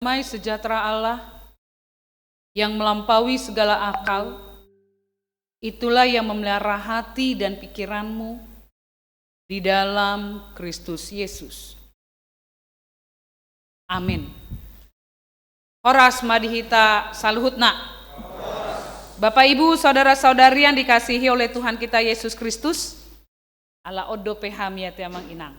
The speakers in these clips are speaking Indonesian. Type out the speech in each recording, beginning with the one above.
Damai sejahtera Allah yang melampaui segala akal, itulah yang memelihara hati dan pikiranmu di dalam Kristus Yesus. Amin. Horas madihita saluhutna. Bapak Ibu, saudara-saudari yang dikasihi oleh Tuhan kita Yesus Kristus, ala odo pehamiati amang inang.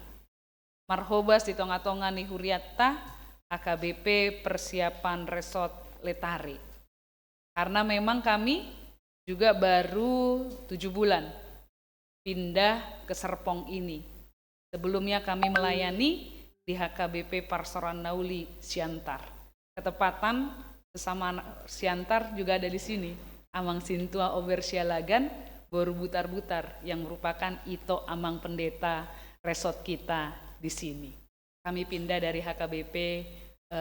Marhobas di tonga-tonga ni huriatta AKBP persiapan resort Letari. Karena memang kami juga baru 7 bulan pindah ke Serpong ini. Sebelumnya kami melayani di HKBP Parsoran Nauli Siantar. Ketepatan sesama Siantar juga ada di sini. Amang Sintua Obersialagan baru butar-butar yang merupakan Ito Amang Pendeta resort kita di sini. Kami pindah dari HKBP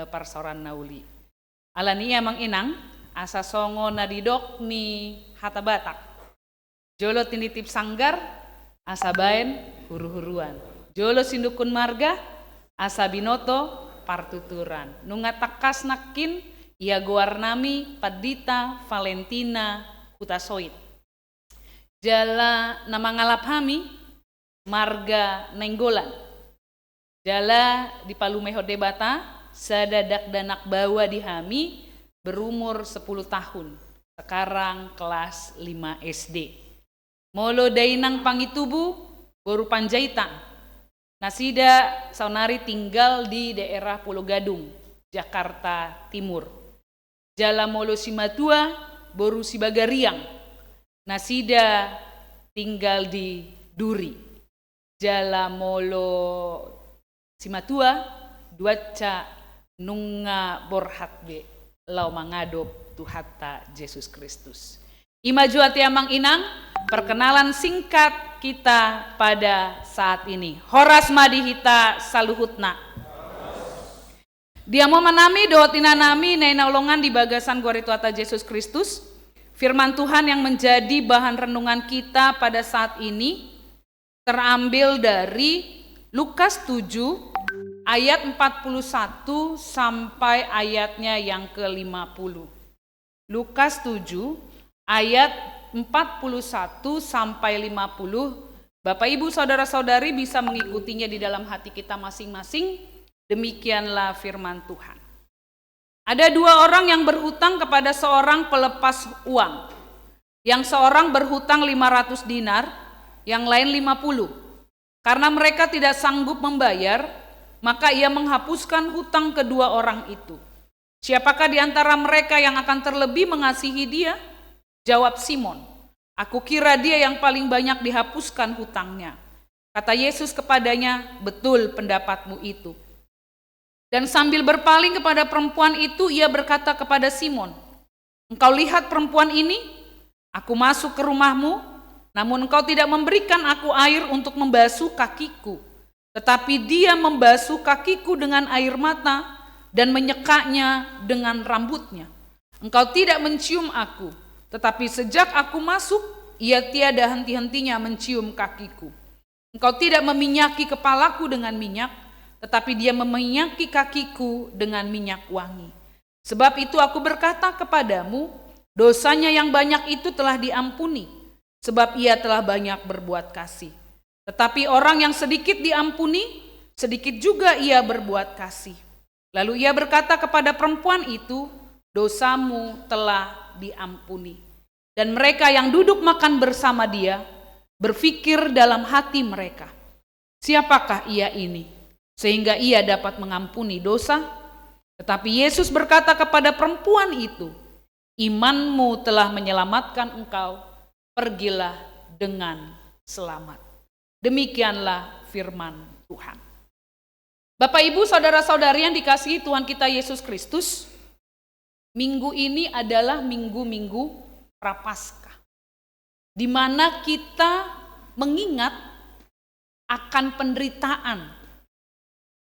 Parsoran Nauli. Alani amang inang asa songo nadidok ni hata Batak. Jolo tinitip sanggar asa baen huru-huruan. Jolo sindukun marga asa binoto partuturan. Nunga takas nakin ia goarnami Padita Valentina Hutasoit. Jala nama ngalap hami marga Nenggolan. Jala di Palumeho Debata sadadak danak bawa di hami berumur 10 tahun. Sekarang kelas 5 SD. Molo dainang pangitubu boru Panjaitan. Nasida saunari tinggal di daerah Pulau Gadung, Jakarta Timur. Jala molo Simatua boru Sibagariang. Nasida tinggal di Duri. Jala molo Simatua duaca nunga borhatbe lau mangadop Tuhata Yesus Kristus. Imajuati amang inang, perkenalan singkat kita pada saat ini. Horas madihita saluhutna. Dia mau menami dotina nami naina ulongan di bagasan gori Tuhata Yesus Kristus. Firman Tuhan yang menjadi bahan renungan kita pada saat ini terambil dari Lukas 7 ayat 41 sampai ayatnya yang ke-50. Lukas 7 ayat 41 sampai 50. Bapak Ibu saudara-saudari bisa mengikutinya di dalam hati kita masing-masing. Demikianlah firman Tuhan. Ada 2 orang yang berhutang kepada seorang pelepas uang. Yang seorang berhutang 500 dinar, yang lain 50. Karena mereka tidak sanggup membayar, maka ia menghapuskan hutang kedua orang itu. Siapakah di antara mereka yang akan terlebih mengasihi dia? Jawab Simon, aku kira dia yang paling banyak dihapuskan hutangnya. Kata Yesus kepadanya, betul pendapatmu itu. Dan sambil berpaling kepada perempuan itu, ia berkata kepada Simon, engkau lihat perempuan ini? Aku masuk ke rumahmu, namun engkau tidak memberikan aku air untuk membasuh kakiku. Tetapi dia membasuh kakiku dengan air mata dan menyekaknya dengan rambutnya. Engkau tidak mencium aku, tetapi sejak aku masuk, ia tiada henti-hentinya mencium kakiku. Engkau tidak meminyaki kepalaku dengan minyak, tetapi dia meminyaki kakiku dengan minyak wangi. Sebab itu aku berkata kepadamu, dosanya yang banyak itu telah diampuni, sebab ia telah banyak berbuat kasih. Tetapi orang yang sedikit diampuni, sedikit juga ia berbuat kasih. Lalu ia berkata kepada perempuan itu, dosamu telah diampuni. Dan mereka yang duduk makan bersama dia, berpikir dalam hati mereka, siapakah ia ini, sehingga ia dapat mengampuni dosa? Tetapi Yesus berkata kepada perempuan itu, imanmu telah menyelamatkan engkau, pergilah dengan selamat. Demikianlah firman Tuhan. Bapak Ibu saudara-saudari yang dikasihi Tuhan kita Yesus Kristus, minggu ini adalah minggu-minggu Prapaskah, di mana kita mengingat akan penderitaan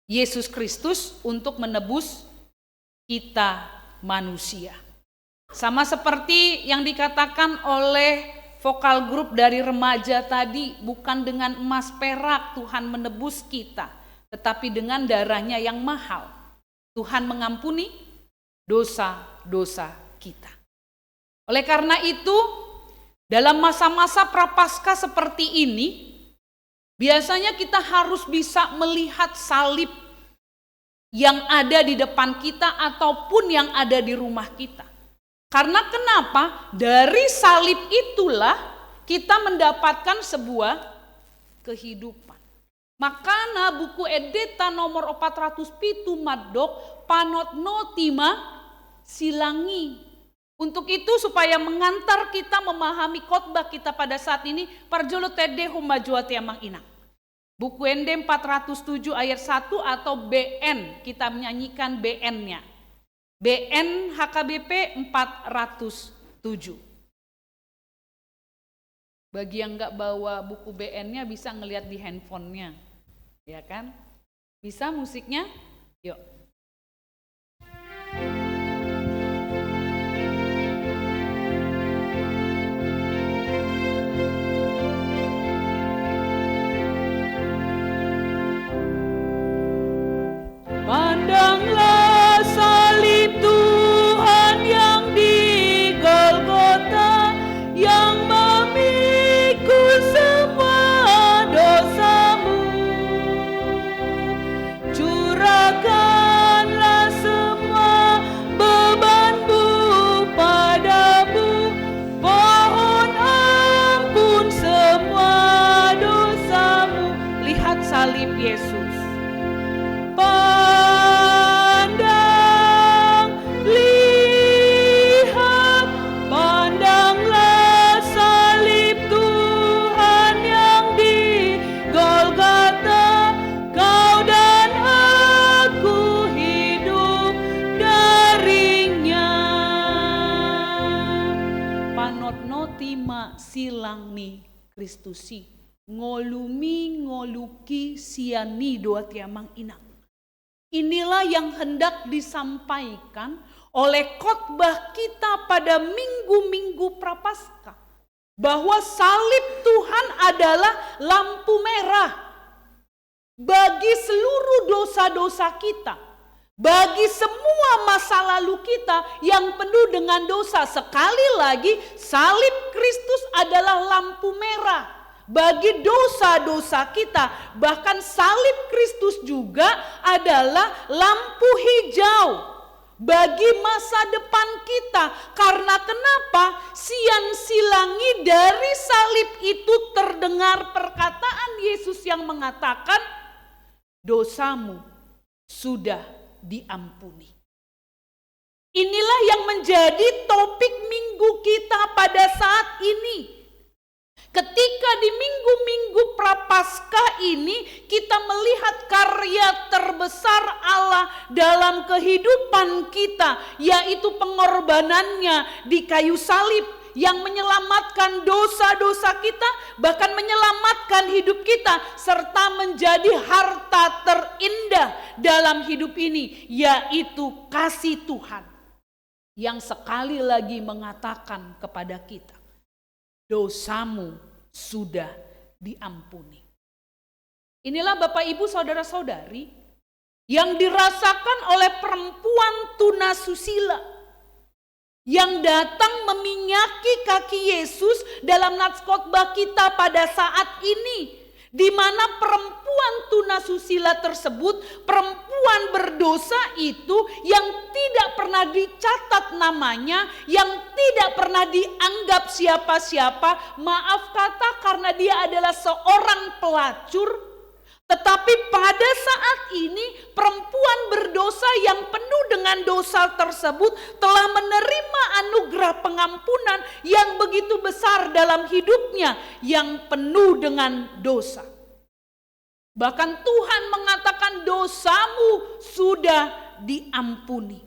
Yesus Kristus untuk menebus kita manusia. Sama seperti yang dikatakan oleh vokal grup dari remaja tadi, bukan dengan emas perak Tuhan menebus kita, tetapi dengan darahnya yang mahal. Tuhan mengampuni, dosa-dosa kita. Oleh karena itu, dalam masa-masa prapaskah seperti ini, biasanya kita harus bisa melihat salib yang ada di depan kita ataupun yang ada di rumah kita. Karena kenapa? Dari salib itulah kita mendapatkan sebuah kehidupan. Makanya buku edita nomor 407 madok panotno tima silangi. Untuk itu supaya mengantar kita memahami khotbah kita pada saat ini, parjolo tede humajua tiamang inang. Buku Ende 407 ayat 1 atau BN, kita menyanyikan BN-nya. BN HKBP 407. Bagi yang nggak bawa buku BN-nya bisa ngelihat di handphonenya, ya kan? Bisa musiknya? Yuk. Pandanglah salib Tuhan yang di Golgota, yang memikul semua dosamu. Curahkanlah semua bebanmu padamu, mohon ampun semua dosamu. Lihat salib Yesus. Pandanglah salib Tuhan yang di Golgota, kau dan aku hidup darinya. Panotno tima silang ni Kristusi, ngolumi ngoluki siani doa tiamang inang. Inilah yang hendak disampaikan oleh khotbah kita pada minggu-minggu prapaskah, bahwa salib Tuhan adalah lampu merah bagi seluruh dosa-dosa kita, bagi semua masa lalu kita yang penuh dengan dosa. Sekali lagi, salib Kristus adalah lampu merah bagi dosa-dosa kita. Bahkan salib Kristus juga adalah lampu hijau bagi masa depan kita. Karena kenapa? Sian silangi dari salib itu terdengar perkataan Yesus yang mengatakan, dosamu sudah diampuni. Inilah yang menjadi topik minggu kita pada saat ini. Ketika di minggu-minggu prapaskah ini kita melihat karya terbesar Allah dalam kehidupan kita, yaitu pengorbanannya di kayu salib yang menyelamatkan dosa-dosa kita, bahkan menyelamatkan hidup kita, serta menjadi harta terindah dalam hidup ini, yaitu kasih Tuhan yang sekali lagi mengatakan kepada kita, dosamu sudah diampuni. Inilah Bapak Ibu saudara-saudari yang dirasakan oleh perempuan tunasusila yang datang meminyaki kaki Yesus dalam nats khotbah kita pada saat ini, di mana perempuan tunasusila tersebut, perempuan berdosa itu yang tidak pernah dicatat namanya, yang tidak pernah dianggap siapa-siapa, maaf kata karena dia adalah seorang pelacur. Tetapi pada saat ini perempuan berdosa yang penuh dengan dosa tersebut telah menerima anugerah pengampunan yang begitu besar dalam hidupnya yang penuh dengan dosa. Bahkan Tuhan mengatakan dosamu sudah diampuni.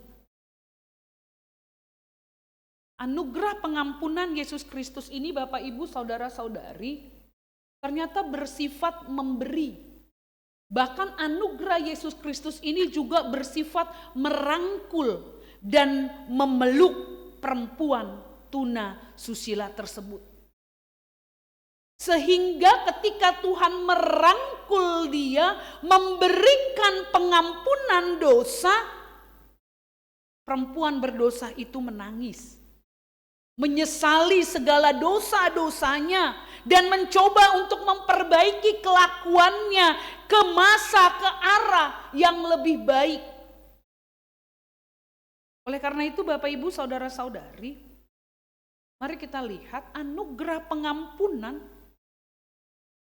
Anugerah pengampunan Yesus Kristus ini Bapak Ibu saudara-saudari ternyata bersifat memberi. Bahkan anugerah Yesus Kristus ini juga bersifat merangkul dan memeluk perempuan tunasusila tersebut. Sehingga ketika Tuhan merangkul dia, memberikan pengampunan dosa, perempuan berdosa itu menangis, menyesali segala dosa-dosanya dan mencoba untuk memperbaiki kelakuannya ke arah yang lebih baik. Oleh karena itu Bapak Ibu saudara-saudari, mari kita lihat anugerah pengampunan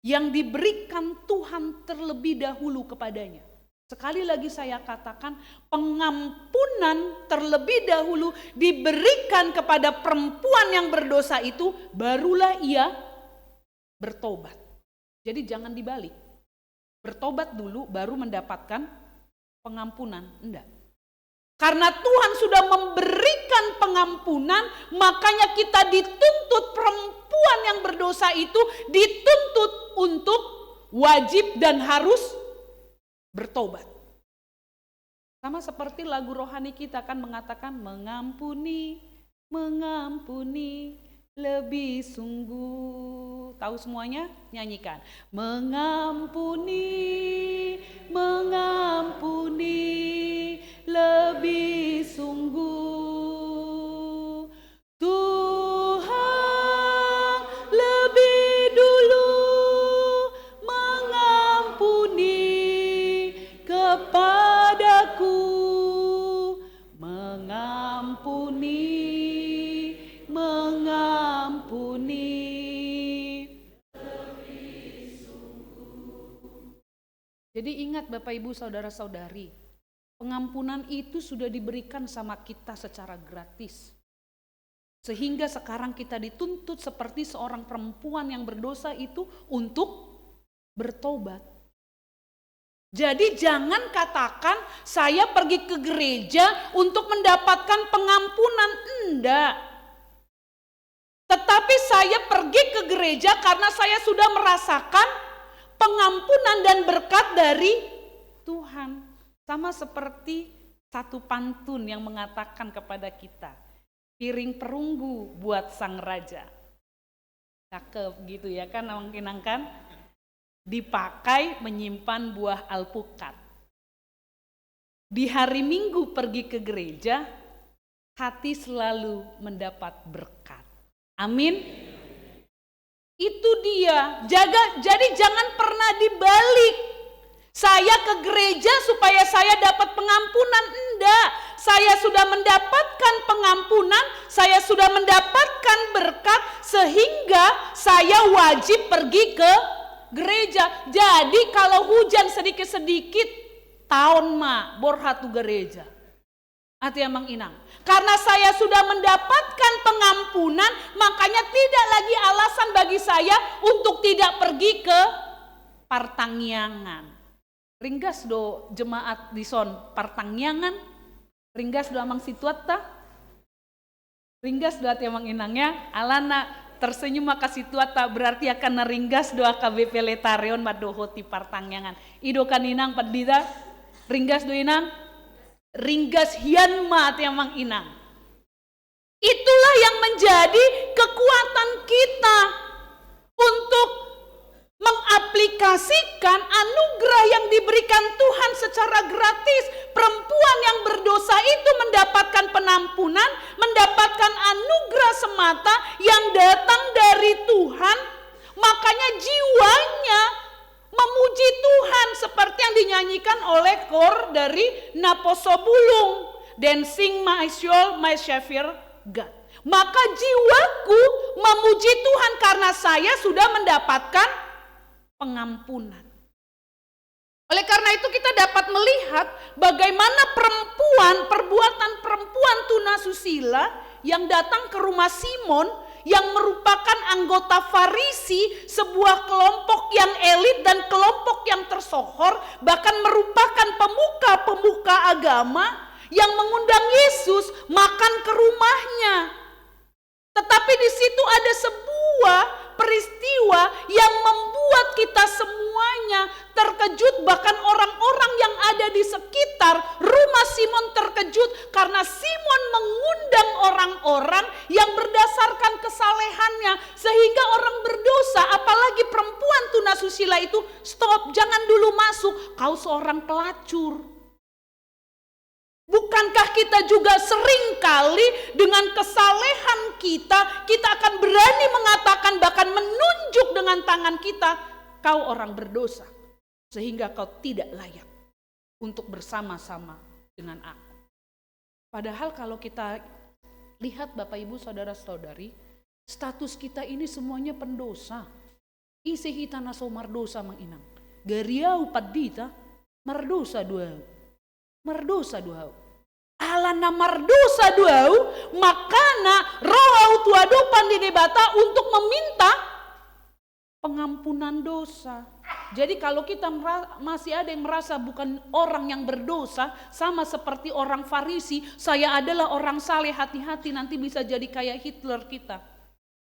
yang diberikan Tuhan terlebih dahulu kepadanya. Sekali lagi saya katakan, pengampunan terlebih dahulu diberikan kepada perempuan yang berdosa itu, barulah ia bertobat. Jadi jangan dibalik. Bertobat dulu baru mendapatkan pengampunan, enggak. Karena Tuhan sudah memberikan pengampunan, makanya kita dituntut, perempuan yang berdosa itu dituntut untuk wajib dan harus bertobat. Sama seperti lagu rohani kita kan mengatakan mengampuni, mengampuni lebih sungguh. Tahu semuanya? Nyanyikan. Mengampuni, mengampuni lebih sungguh. Tuhan lebih dulu mengampuni kepadaku, mengampuni, mengampuni. Jadi ingat Bapak Ibu saudara-saudari, pengampunan itu sudah diberikan sama kita secara gratis. Sehingga sekarang kita dituntut seperti seorang perempuan yang berdosa itu untuk bertobat. Jadi jangan katakan saya pergi ke gereja untuk mendapatkan pengampunan, enggak. Tetapi saya pergi ke gereja karena saya sudah merasakan pengampunan dan berkat dari Tuhan. Sama seperti satu pantun yang mengatakan kepada kita, piring perunggu buat sang raja. Cakep gitu ya kan, mengkenangkan. Dipakai menyimpan buah alpukat. Di hari Minggu pergi ke gereja, hati selalu mendapat berkat. Amin. Itu dia. Jadi jangan pernah dibalik. Saya ke gereja supaya saya dapat pengampunan. Enggak. Saya sudah mendapatkan pengampunan, saya sudah mendapatkan berkat sehingga saya wajib pergi ke gereja. Jadi kalau hujan sedikit-sedikit, tahun ma borhatu gereja. Hati emang inang. Karena saya sudah mendapatkan pengampunan, makanya tidak lagi alasan bagi saya untuk tidak pergi ke partangyangan. Ringgas do jemaat di son partangyangan, ringgas do amang situat ta, ringgas do hati emang inangnya, alana tersenyum maka situat ta berarti akan naringgas do AKBP Letarion madohoti partangyangan. Ido kan inang padita, ringgas do inang, ringgas hian ma hati emang inang. Itulah yang menjadi kekuatan kita untuk mengaplikasikan anugerah yang diberikan Tuhan secara gratis. Perempuan yang berdosa itu mendapatkan penampunan, mendapatkan anugerah semata yang datang dari Tuhan. Makanya jiwanya memuji Tuhan seperti yang dinyanyikan oleh kor dari Naposobulung. Dancing my soul, my Savior God. Maka jiwaku memuji Tuhan karena saya sudah mendapatkan pengampunan. Oleh karena itu kita dapat melihat bagaimana perbuatan perempuan tunasusila yang datang ke rumah Simon yang merupakan anggota Farisi, sebuah kelompok yang elit dan kelompok yang tersohor, bahkan merupakan pemuka-pemuka agama yang mengundang Yesus makan ke rumahnya. Tetapi di situ ada sebuah peristiwa yang membuat kita semuanya terkejut, bahkan orang-orang yang ada di sekitar rumah Simon terkejut karena Simon mengundang orang-orang yang berdasarkan kesalehannya, sehingga orang berdosa, apalagi perempuan tunasusila itu, stop, jangan dulu masuk, kau seorang pelacur. Bukankah kita juga sering kali dengan kesalehan kita akan berani mengatakan, bahkan menunjuk dengan tangan kita, kau orang berdosa, sehingga kau tidak layak untuk bersama-sama dengan aku. Padahal kalau kita lihat Bapak Ibu Saudara-saudari, status kita ini semuanya pendosa. Isi hita naso mardosa manginang. Gariau padita mardosa duau. Mardosa duau. Alana mardosa duau, makana rohau tuado pandidebata untuk meminta pengampunan dosa. Jadi kalau kita masih ada yang merasa bukan orang yang berdosa, sama seperti orang Farisi, saya adalah orang saleh, hati-hati nanti bisa jadi kayak Hitler kita.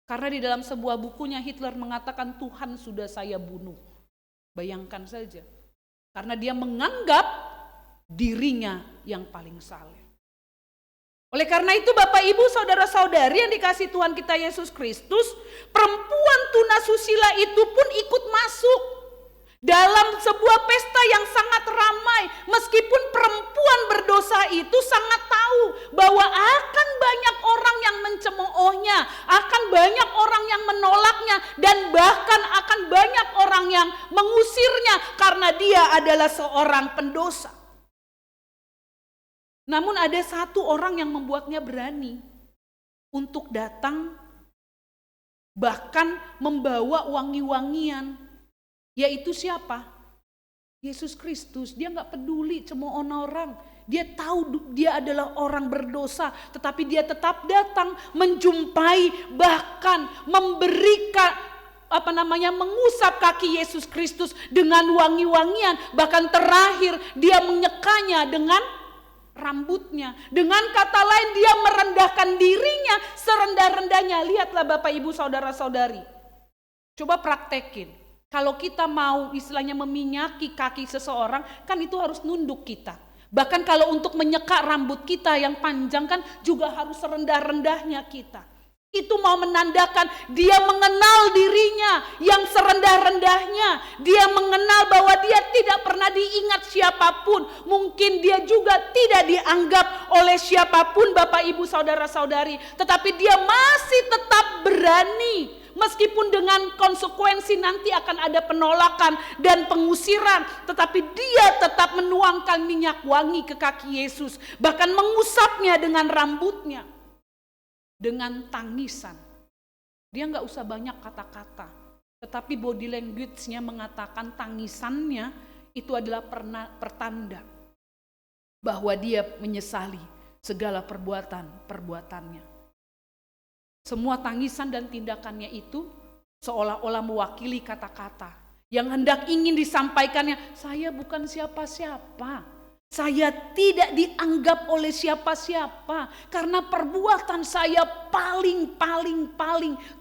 Karena di dalam sebuah bukunya Hitler mengatakan Tuhan sudah saya bunuh. Bayangkan saja. Karena dia menganggap dirinya yang paling saleh. Oleh karena itu Bapak Ibu Saudara-saudari yang dikasih Tuhan kita Yesus Kristus, perempuan tunasusila itu pun ikut masuk dalam sebuah pesta yang sangat ramai. Meskipun perempuan berdosa itu sangat tahu bahwa akan banyak orang yang mencemoohnya, akan banyak orang yang menolaknya, dan bahkan akan banyak orang yang mengusirnya karena dia adalah seorang pendosa. Namun ada satu orang yang membuatnya berani untuk datang, bahkan membawa wangi-wangian. Yaitu siapa? Yesus Kristus. Dia gak peduli cemoohan orang. Dia tahu dia adalah orang berdosa, tetapi dia tetap datang menjumpai, bahkan memberikan mengusap kaki Yesus Kristus dengan wangi-wangian. Bahkan terakhir dia menyekanya dengan rambutnya. Dengan kata lain dia merendahkan dirinya serendah-rendahnya. Lihatlah Bapak Ibu Saudara-saudari. Coba praktekin. Kalau kita mau istilahnya meminyaki kaki seseorang, kan itu harus nunduk kita. Bahkan kalau untuk menyeka rambut kita yang panjang kan juga harus serendah-rendahnya kita. Itu mau menandakan dia mengenal dirinya yang serendah-rendahnya. Dia mengenal bahwa dia tidak pernah diingat siapapun. Mungkin dia juga tidak dianggap oleh siapapun Bapak Ibu Saudara-saudari. Tetapi dia masih tetap berani. Meskipun dengan konsekuensi nanti akan ada penolakan dan pengusiran, tetapi dia tetap menuangkan minyak wangi ke kaki Yesus, bahkan mengusapnya dengan rambutnya, dengan tangisan. Dia nggak usah banyak kata-kata, tetapi body language-nya mengatakan tangisannya itu adalah pertanda bahwa dia menyesali segala perbuatannya. Semua tangisan dan tindakannya itu seolah-olah mewakili kata-kata yang hendak ingin disampaikannya. Saya bukan siapa-siapa. Saya tidak dianggap oleh siapa-siapa. Karena perbuatan saya paling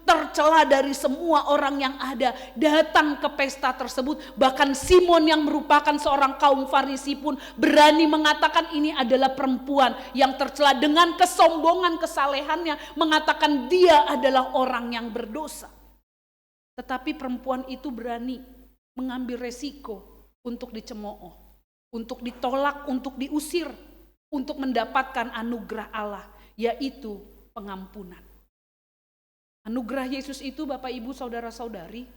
tercela dari semua orang yang ada. Datang ke pesta tersebut. Bahkan Simon yang merupakan seorang kaum Farisi pun berani mengatakan ini adalah perempuan yang tercela. Dengan kesombongan kesalehannya mengatakan dia adalah orang yang berdosa. Tetapi perempuan itu berani mengambil resiko untuk dicemooh, untuk ditolak, untuk diusir, untuk mendapatkan anugerah Allah, yaitu pengampunan. Anugerah Yesus itu Bapak Ibu Saudara-saudari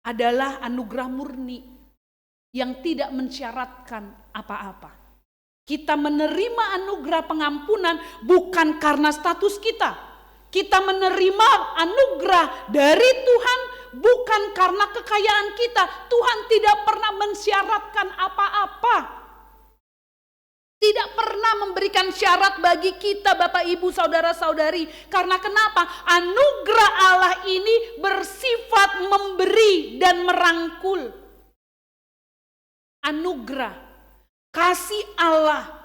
adalah anugerah murni yang tidak mensyaratkan apa-apa. Kita menerima anugerah pengampunan bukan karena status kita. Kita menerima anugerah dari Tuhan bukan karena kekayaan kita. Tuhan tidak pernah mensyaratkan apa-apa. Tidak pernah memberikan syarat bagi kita Bapak Ibu Saudara-saudari. Karena kenapa? Anugerah Allah ini bersifat memberi dan merangkul. Anugerah, kasih Allah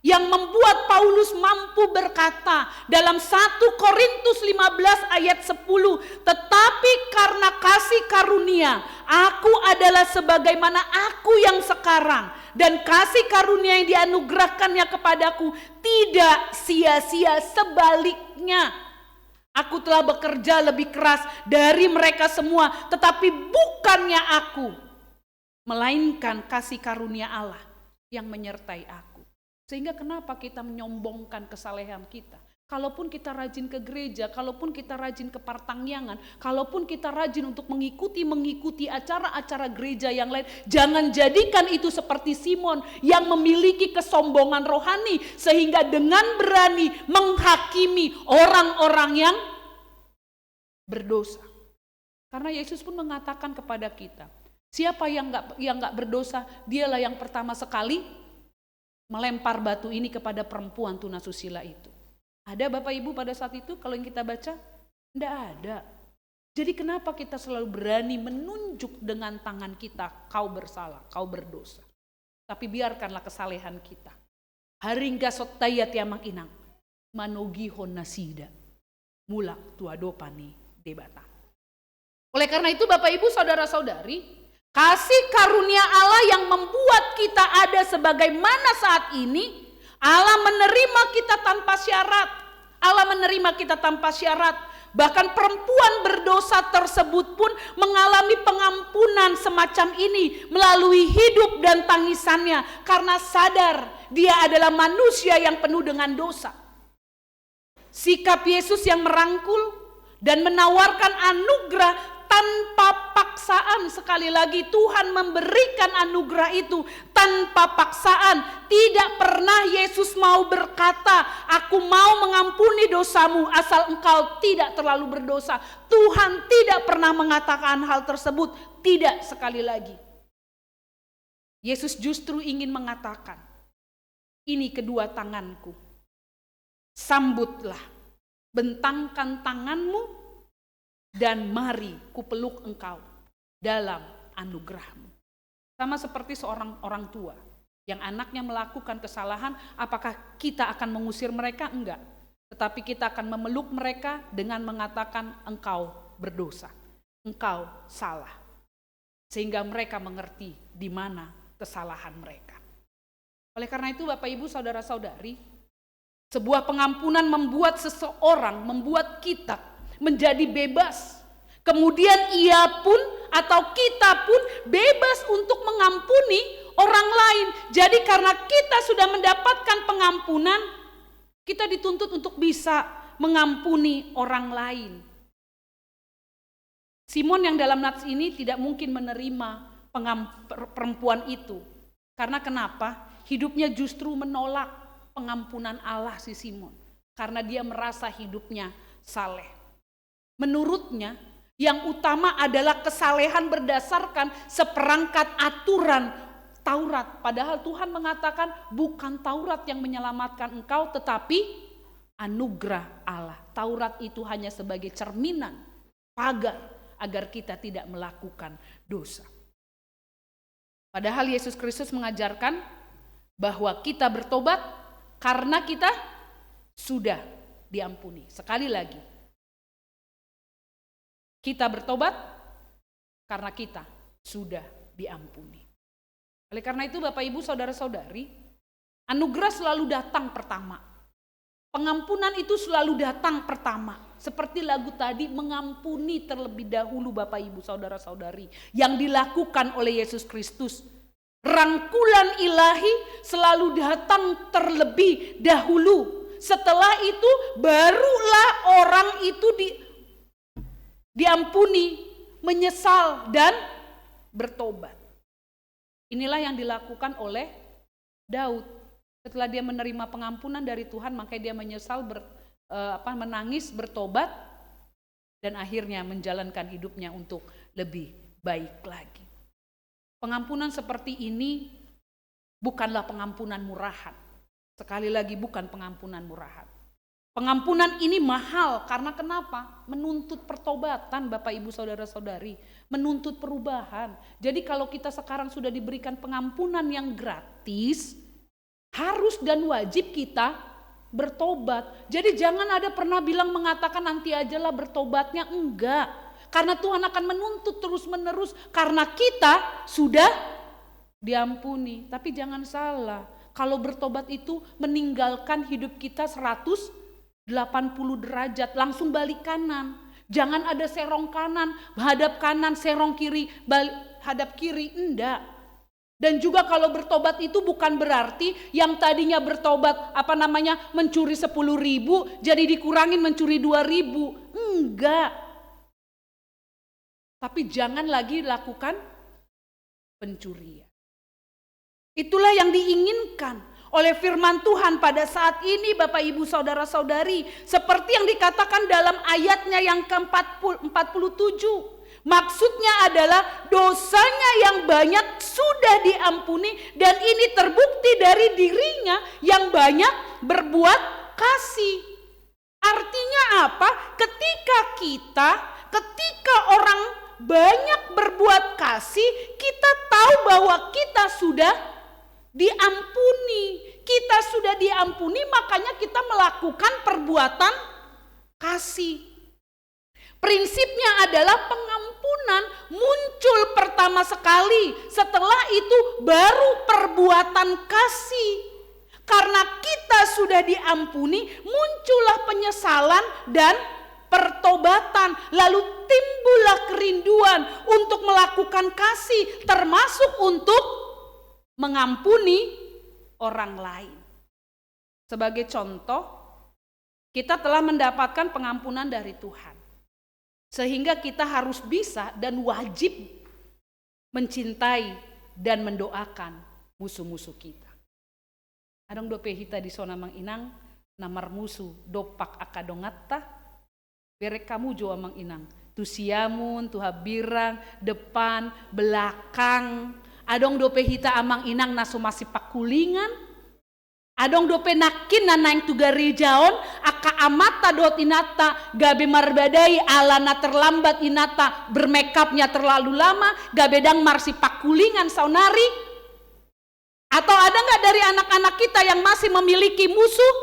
yang membuat Paulus mampu berkata dalam 1 Korintus 15 ayat 10, tetapi karena kasih karunia, aku adalah sebagaimana aku yang sekarang, dan kasih karunia yang dianugerahkannya kepadaku tidak sia-sia, sebaliknya. Aku telah bekerja lebih keras dari mereka semua, tetapi bukannya aku, melainkan kasih karunia Allah yang menyertai aku. Sehingga kenapa kita menyombongkan kesalehan kita? Kalaupun kita rajin ke gereja, kalaupun kita rajin ke pertangyangan, kalaupun kita rajin untuk mengikuti acara-acara gereja yang lain, jangan jadikan itu seperti Simon yang memiliki kesombongan rohani sehingga dengan berani menghakimi orang-orang yang berdosa. Karena Yesus pun mengatakan kepada kita, siapa yang nggak berdosa, dialah yang pertama sekali melempar batu ini kepada perempuan tunasusila itu. Ada Bapak Ibu pada saat itu kalau yang kita baca? Tidak ada. Jadi kenapa kita selalu berani menunjuk dengan tangan kita, kau bersalah, kau berdosa. Tapi biarkanlah kesalehan kita. Haringga sotayat yamang inang, manogi honasida, mulak tuadopani debata. Oleh karena itu Bapak Ibu saudara-saudari, kasih karunia Allah yang membuat kita ada sebagaimana saat ini, Allah menerima kita tanpa syarat. Allah menerima kita tanpa syarat. Bahkan perempuan berdosa tersebut pun mengalami pengampunan semacam ini melalui hidup dan tangisannya karena sadar dia adalah manusia yang penuh dengan dosa. Sikap Yesus yang merangkul dan menawarkan anugerah tanpa paksaan, sekali lagi Tuhan memberikan anugerah itu tanpa paksaan. Tidak pernah Yesus mau berkata, aku mau mengampuni dosamu asal engkau tidak terlalu berdosa. Tuhan tidak pernah mengatakan hal tersebut, tidak, sekali lagi. Yesus justru ingin mengatakan, ini kedua tanganku, sambutlah, bentangkan tanganmu, dan mari kupeluk engkau dalam anugerahmu. Sama seperti seorang orang tua yang anaknya melakukan kesalahan, apakah kita akan mengusir mereka? Enggak. Tetapi kita akan memeluk mereka dengan mengatakan engkau berdosa, engkau salah. Sehingga mereka mengerti di mana kesalahan mereka. Oleh karena itu Bapak Ibu saudara-saudari, sebuah pengampunan membuat seseorang, membuat kita menjadi bebas. Kemudian ia pun atau kita pun bebas untuk mengampuni orang lain. Jadi karena kita sudah mendapatkan pengampunan, kita dituntut untuk bisa mengampuni orang lain. Simon yang dalam nats ini tidak mungkin menerima perempuan itu. Karena kenapa? Hidupnya justru menolak pengampunan Allah si Simon. Karena dia merasa hidupnya saleh. Menurutnya, yang utama adalah kesalehan berdasarkan seperangkat aturan Taurat. Padahal Tuhan mengatakan bukan Taurat yang menyelamatkan engkau, tetapi anugerah Allah. Taurat itu hanya sebagai cerminan, pagar, agar kita tidak melakukan dosa. Padahal Yesus Kristus mengajarkan bahwa kita bertobat karena kita sudah diampuni. Sekali lagi, kita bertobat karena kita sudah diampuni. Oleh karena itu Bapak Ibu saudara-saudari, anugerah selalu datang pertama. Pengampunan itu selalu datang pertama. Seperti lagu tadi, mengampuni terlebih dahulu Bapak Ibu saudara-saudari. Yang dilakukan oleh Yesus Kristus. Rangkulan ilahi selalu datang terlebih dahulu. Setelah itu barulah orang itu diampuni, menyesal dan bertobat. Inilah yang dilakukan oleh Daud. Setelah dia menerima pengampunan dari Tuhan, maka dia menyesal, menangis, bertobat, dan akhirnya menjalankan hidupnya untuk lebih baik lagi. Pengampunan seperti ini bukanlah pengampunan murahan. Sekali lagi, bukan pengampunan murahan. Pengampunan ini mahal karena kenapa? Menuntut pertobatan Bapak Ibu Saudara-saudari, menuntut perubahan. Jadi kalau kita sekarang sudah diberikan pengampunan yang gratis, harus dan wajib kita bertobat. Jadi jangan ada pernah bilang mengatakan nanti ajalah bertobatnya, enggak. Karena Tuhan akan menuntut terus-menerus karena kita sudah diampuni. Tapi jangan salah, kalau bertobat itu meninggalkan hidup kita 180 derajat, langsung balik kanan. Jangan ada serong kanan, hadap kanan, serong kiri, hadap kiri, enggak. Dan juga kalau bertobat itu bukan berarti yang tadinya bertobat mencuri 10.000 jadi dikurangin mencuri 2.000. Enggak. Tapi jangan lagi lakukan pencurian. Itulah yang diinginkan oleh firman Tuhan pada saat ini Bapak Ibu Saudara-saudari. Seperti yang dikatakan dalam ayatnya yang ke-47. Maksudnya adalah dosanya yang banyak sudah diampuni dan ini terbukti dari dirinya yang banyak berbuat kasih. Artinya apa? Ketika orang banyak berbuat kasih, kita tahu bahwa kita sudah diampuni. Kita sudah diampuni, makanya kita melakukan perbuatan kasih. Prinsipnya adalah pengampunan muncul pertama sekali, setelah itu baru perbuatan kasih. Karena kita sudah diampuni, muncullah penyesalan dan pertobatan. Lalu timbullah kerinduan untuk melakukan kasih, termasuk untuk mengampuni orang lain. Sebagai contoh, kita telah mendapatkan pengampunan dari Tuhan. Sehingga kita harus bisa dan wajib mencintai dan mendoakan musuh-musuh kita. Adong dope hita di sona mang inang namar musuh dopak akadongatta berek kamu jo amang inang tu siamun tu habirang depan belakang. Adong dope hita amang inang naso masih pakulingan. Adong dope nakin nanaing tu garejaon aka amata dot inata gabe marbadai alana terlambat inata bermakeupnya terlalu lama gabedang marsi pakulingan saunari. Atau ada nggak dari anak-anak kita yang masih memiliki musuh?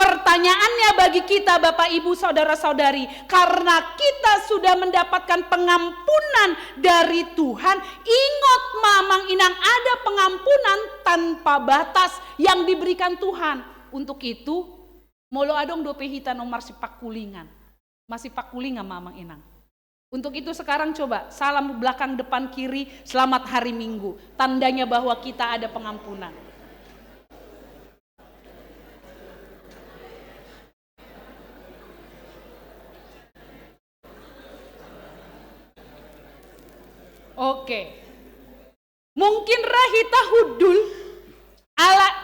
Pertanyaannya bagi kita Bapak Ibu Saudara-saudari, karena kita sudah mendapatkan pengampunan dari Tuhan, ingat mamang inang ada pengampunan tanpa batas yang diberikan Tuhan. Untuk itu, molo adong dope hita nomar si pakulingan. Masih pakulingan mamang inang. Untuk itu sekarang coba salam belakang depan kiri, selamat hari Minggu. Tandanya bahwa kita ada pengampunan. Oke. Mungkin rahita hudul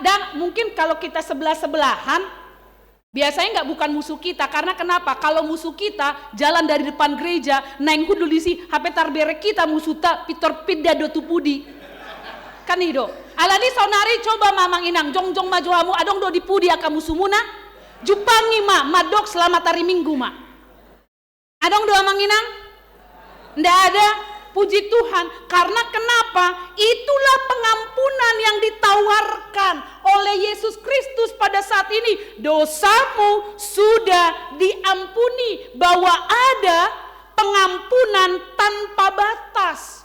dan mungkin kalau kita sebelah-sebelahan biasanya nggak bukan musuh kita, karena kenapa? Kalau musuh kita jalan dari depan gereja, naing hudul isi HP tarbere kita musuh tak pitor pida do tupudi. Kan hido. Alani sonari coba mamang inang jongjong maju hamu adong do dipudi aka musuhmuna. Jupangi madok selamat hari Minggu Adong do amang inang? Ndak ada. Puji Tuhan, karena kenapa? Itulah pengampunan yang ditawarkan oleh Yesus Kristus pada saat ini. Dosamu sudah diampuni, bahwa ada pengampunan tanpa batas.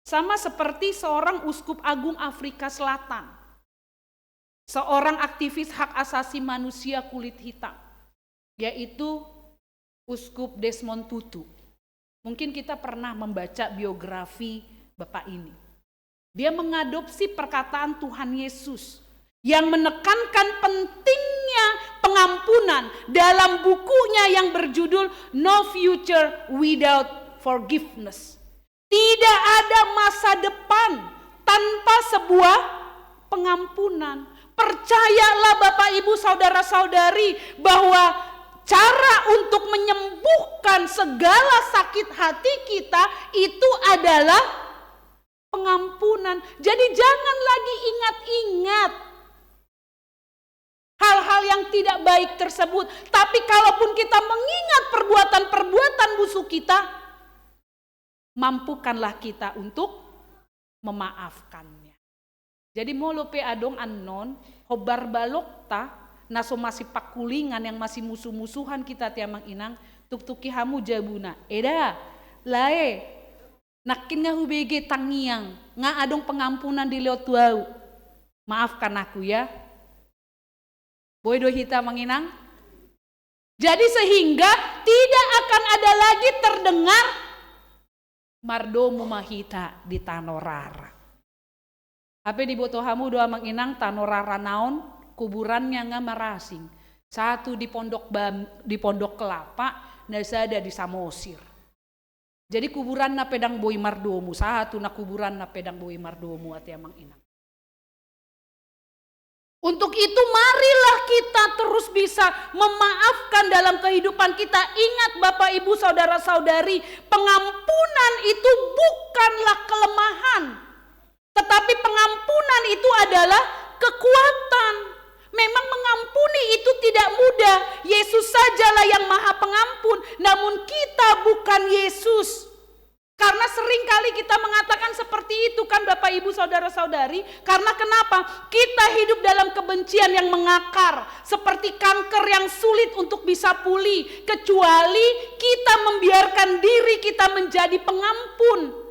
Sama seperti seorang uskup agung Afrika Selatan. Seorang aktivis hak asasi manusia kulit hitam, yaitu Uskup Desmond Tutu. Mungkin kita pernah membaca biografi Bapak ini. Dia mengadopsi perkataan Tuhan Yesus yang menekankan pentingnya pengampunan dalam bukunya yang berjudul No Future Without Forgiveness. Tidak ada masa depan tanpa sebuah pengampunan. Percayalah Bapak Ibu Saudara-saudari bahwa cara untuk menyembuhkan segala sakit hati kita itu adalah pengampunan. Jadi jangan lagi ingat-ingat hal-hal yang tidak baik tersebut. Tapi kalaupun kita mengingat perbuatan-perbuatan musuh kita, mampukanlah kita untuk memaafkannya. Jadi molope adong anon hobar balokta naso masih pakulingan yang masih musuh-musuhan kita tiamang inang tuk-tuki hamu jabuna eda lae nakin nga hubege tangiang nga adong pengampunan di lewat tuau, maafkan aku ya boy do hita manginang. Jadi sehingga tidak akan ada lagi terdengar mardomu mahita di tanorara. Apa di botohamu doa menginang tanorara naon kuburannya ngamarasing. Satu di pondok kelapa, nasa ada di Samosir. Jadi kuburan na pedang boi mardomu, satu na kuburan na pedang boi mardomu ati amang inang. Untuk itu marilah kita terus bisa memaafkan dalam kehidupan kita. Ingat Bapak Ibu Saudara-saudari, pengampunan itu bukanlah kelemahan. Tetapi pengampunan itu adalah kekuatan. Memang mengampuni itu tidak mudah. Yesus sajalah yang maha pengampun. Namun kita bukan Yesus. Karena seringkali kita mengatakan seperti itu kan Bapak Ibu Saudara-saudari. Karena kenapa? Kita hidup dalam kebencian yang mengakar. Seperti kanker yang sulit untuk bisa pulih. Kecuali kita membiarkan diri kita menjadi pengampun.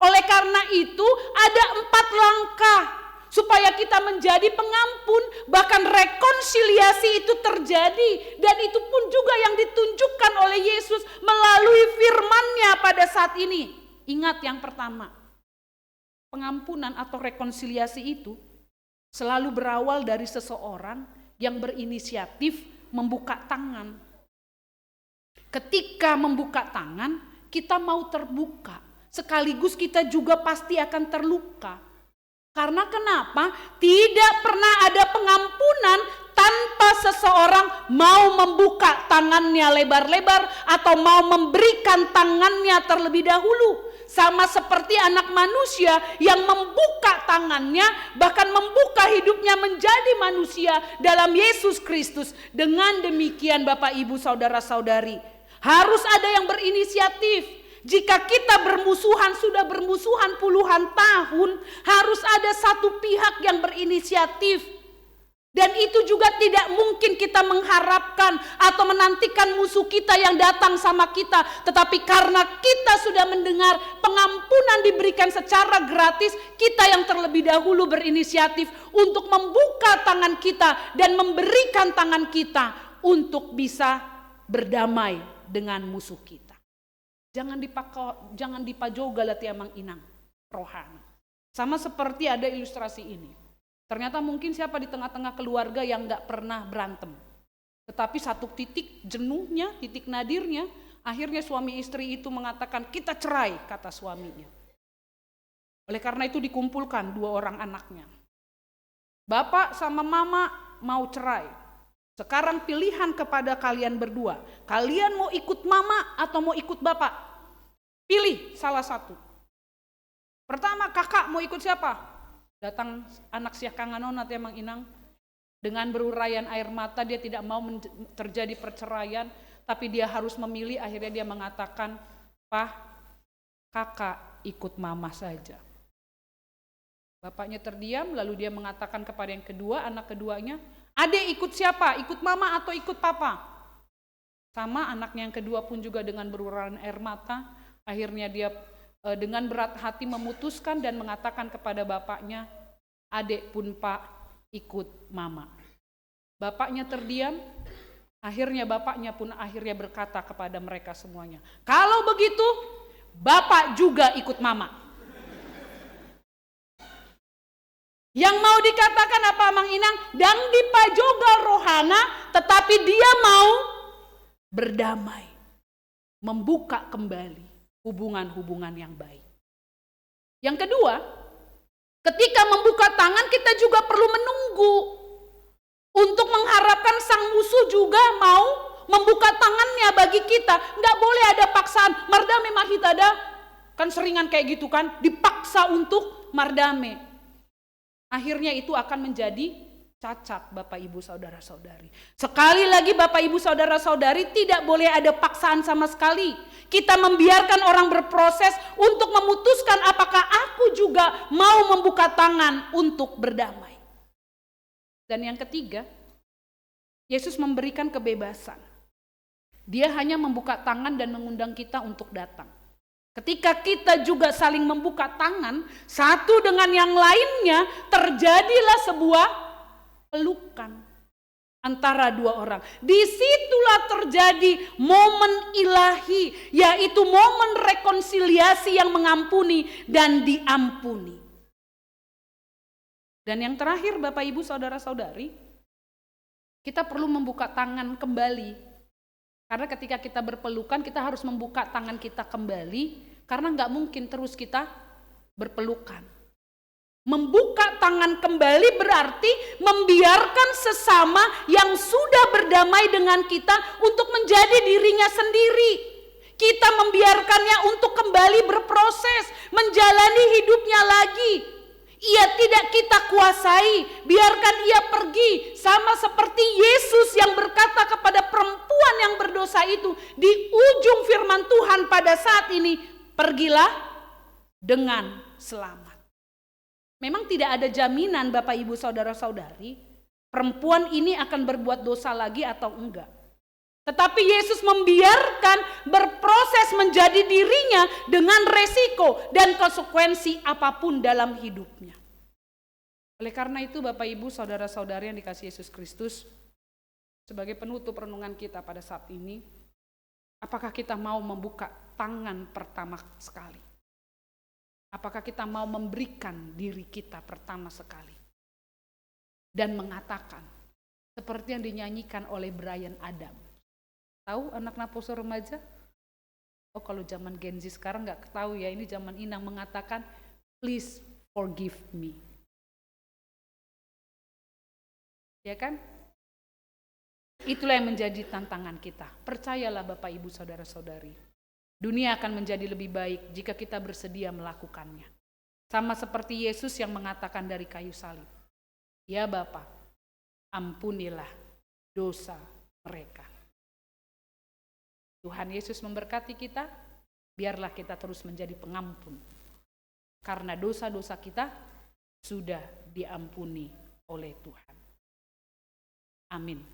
Oleh karena itu ada 4 langkah. Supaya kita menjadi pengampun. Bahkan rekonsiliasi itu terjadi. Dan itu pun juga yang ditunjukkan oleh Yesus melalui firman-Nya pada saat ini. Ingat yang pertama. Pengampunan atau rekonsiliasi itu selalu berawal dari seseorang yang berinisiatif membuka tangan. Ketika membuka tangan, kita mau terbuka. Sekaligus kita juga pasti akan terluka. Karena kenapa? Tidak pernah ada pengampunan tanpa seseorang mau membuka tangannya lebar-lebar atau mau memberikan tangannya terlebih dahulu. Sama seperti anak manusia yang membuka tangannya, bahkan membuka hidupnya menjadi manusia dalam Yesus Kristus. Dengan demikian Bapak Ibu Saudara-saudari, harus ada yang berinisiatif. Jika kita sudah bermusuhan puluhan tahun, harus ada satu pihak yang berinisiatif. Dan itu juga tidak mungkin kita mengharapkan atau menantikan musuh kita yang datang sama kita. Tetapi karena kita sudah mendengar pengampunan diberikan secara gratis, kita yang terlebih dahulu berinisiatif untuk membuka tangan kita dan memberikan tangan kita untuk bisa berdamai dengan musuh kita. Jangan dipajoga lati amang inang rohani. Sama seperti ada ilustrasi ini. Ternyata mungkin siapa di tengah-tengah keluarga yang gak pernah berantem. Tetapi satu titik jenuhnya, titik nadirnya, akhirnya suami istri itu mengatakan kita cerai, kata suaminya. Oleh karena itu dikumpulkan 2 orang anaknya. Bapak sama mama mau cerai. Sekarang pilihan kepada kalian berdua. Kalian mau ikut mama atau mau ikut bapak? Pilih salah satu. Pertama, kakak mau ikut siapa? Datang anak siah kanganon nanti emang inang. Dengan beruraian air mata dia tidak mau terjadi perceraian. Tapi dia harus memilih, akhirnya dia mengatakan, "Pak, kakak ikut mama saja." Bapaknya terdiam, lalu dia mengatakan kepada yang kedua, anak keduanya, "Adek ikut siapa? Ikut mama atau ikut papa?" Sama anaknya yang kedua pun juga dengan beruraian air mata. Akhirnya dia dengan berat hati memutuskan dan mengatakan kepada bapaknya, "Adek pun pak ikut mama." Bapaknya terdiam. Akhirnya bapaknya pun berkata kepada mereka semuanya, "Kalau begitu bapak juga ikut mama." Yang mau dikatakan apa Mang Inang? Dang dipajoga rohana, tetapi dia mau berdamai. Membuka kembali hubungan-hubungan yang baik. Yang kedua, ketika membuka tangan kita juga perlu menunggu. Untuk mengharapkan sang musuh juga mau membuka tangannya bagi kita. Nggak boleh ada paksaan. Mardame mahitada, kan seringan kayak gitu kan, dipaksa untuk mardame. Akhirnya itu akan menjadi cacat Bapak Ibu Saudara-saudari. Sekali lagi Bapak Ibu Saudara-saudari, tidak boleh ada paksaan sama sekali. Kita membiarkan orang berproses untuk memutuskan apakah aku juga mau membuka tangan untuk berdamai. Dan yang ketiga, Yesus memberikan kebebasan. Dia hanya membuka tangan dan mengundang kita untuk datang. Ketika kita juga saling membuka tangan, satu dengan yang lainnya, terjadilah sebuah pelukan. antara dua orang. Disitulah terjadi momen ilahi, yaitu momen rekonsiliasi yang mengampuni dan diampuni. Dan yang terakhir Bapak Ibu Saudara-saudari, kita perlu membuka tangan kembali. Karena ketika kita berpelukan, kita harus membuka tangan kita kembali, karena nggak mungkin terus kita berpelukan. Membuka tangan kembali berarti membiarkan sesama yang sudah berdamai dengan kita untuk menjadi dirinya sendiri. Kita membiarkannya untuk kembali berproses, menjalani hidupnya lagi. Ia tidak kita kuasai, biarkan ia pergi. Sama seperti Yesus yang berkata kepada perempuan yang berdosa itu di ujung firman Tuhan pada saat ini, pergilah dengan selamat. Memang tidak ada jaminan Bapak Ibu Saudara-saudari, perempuan ini akan berbuat dosa lagi atau enggak. Tetapi Yesus membiarkan berproses menjadi dirinya dengan resiko dan konsekuensi apapun dalam hidupnya. Oleh karena itu Bapak Ibu Saudara-saudari yang dikasihi Yesus Kristus, sebagai penutup renungan kita pada saat ini, apakah kita mau membuka tangan pertama sekali? Apakah kita mau memberikan diri kita pertama sekali? Dan mengatakan, seperti yang dinyanyikan oleh Bryan Adam. Tahu anak Naposo remaja? Oh kalau zaman Gen Z sekarang gak tahu ya, ini zaman Inang mengatakan, please forgive me. Ya kan? Itulah yang menjadi tantangan kita. Percayalah Bapak Ibu Saudara-saudari. Dunia akan menjadi lebih baik jika kita bersedia melakukannya. Sama seperti Yesus yang mengatakan dari kayu salib, ya Bapa, ampunilah dosa mereka. Tuhan Yesus memberkati kita, biarlah kita terus menjadi pengampun. Karena dosa-dosa kita sudah diampuni oleh Tuhan. Amin.